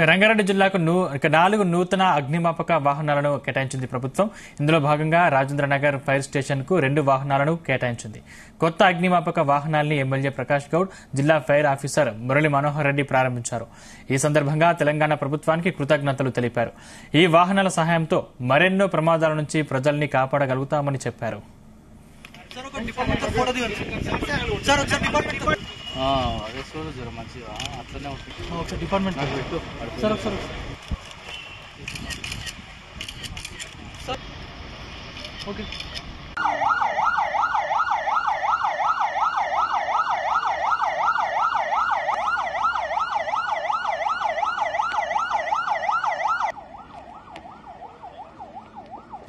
రంగారెడ్డి జిల్లాకు 4 నూతన అగ్నిమాపక వాహనాలను కేటాయించింది ప్రభుత్వం. ఇందులో భాగంగా రాజేంద్రనగర్ ఫైర్ స్టేషన్ కు 2 వాహనాలను కేటాయించింది. కొత్త అగ్నిమాపక వాహనాల్ని ఎమ్మెల్యే ప్రకాష్ గౌడ్, జిల్లా ఫైర్ ఆఫీసర్ మురళీ మనోహర్ రెడ్డి ప్రారంభించారు. ఈ సందర్భంగా తెలంగాణ ప్రభుత్వానికి కృతజ్ఞతలు తెలిపారు. ఈ వాహనాల సహాయంతో మరెన్నో ప్రమాదాల నుంచి ప్రజల్ని కాపాడగలుగుతామని చెప్పారు. అదే చూడు జర మంచిగా అట్లనే ఉంటుంది డిపార్ట్మెంట్ సార్ ఒకసారి ఓకే.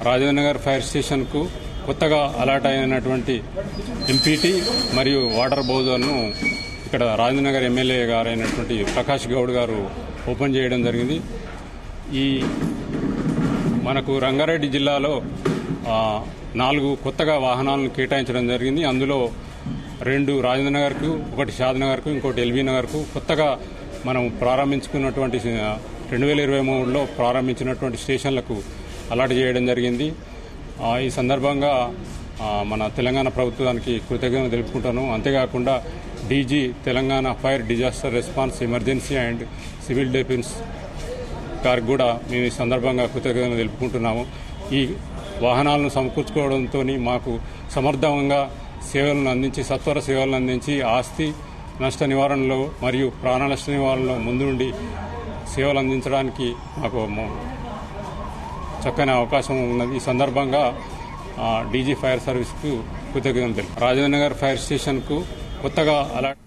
రాజేంద్రనగర్ ఫైర్ స్టేషన్ కు కొత్తగా అలాట్ అయినటువంటి ఎంపీటీ మరియు వాటర్ బౌజర్ను ఇక్కడ రాజేంద్రనగర్ ఎమ్మెల్యే గారైనటువంటి ప్రకాష్ గౌడ్ గారు ఓపెన్ చేయడం జరిగింది. ఈ మనకు రంగారెడ్డి జిల్లాలో 4 కొత్తగా వాహనాలను కేటాయించడం జరిగింది. అందులో 2 రాజేంద్రనగర్కు, ఒకటి షాద్నగర్కు, ఇంకోటి ఎల్బీ నగర్కు కొత్తగా మనం ప్రారంభించుకున్నటువంటి 2023లో ప్రారంభించినటువంటి స్టేషన్లకు అలాట్ చేయడం జరిగింది. ఈ సందర్భంగా మన తెలంగాణ ప్రభుత్వానికి కృతజ్ఞతలు తెలుపుకుంటాను. అంతేకాకుండా DG Telangana fire disaster response emergency and civil defence గారికి కూడా మేము ఈ సందర్భంగా కృతజ్ఞతలు తెలుపుకుంటున్నాము. ఈ వాహనాలను సమకూర్చుకోవడంతో మాకు సమర్థవంగా సేవలను అందించి, సత్వర సేవలను అందించి ఆస్తి నష్ట నివారణలో మరియు ప్రాణ నష్ట నివారణలో ముందు నుండి సేవలు అందించడానికి మాకు చక్కని అవకాశం ఉన్నది. ఈ సందర్భంగా డీజీ ఫైర్ సర్వీస్కు కృతజ్ఞతలు. రాజేంద్రనగర్ ఫైర్ స్టేషన్కు కొత్తగా అలాట్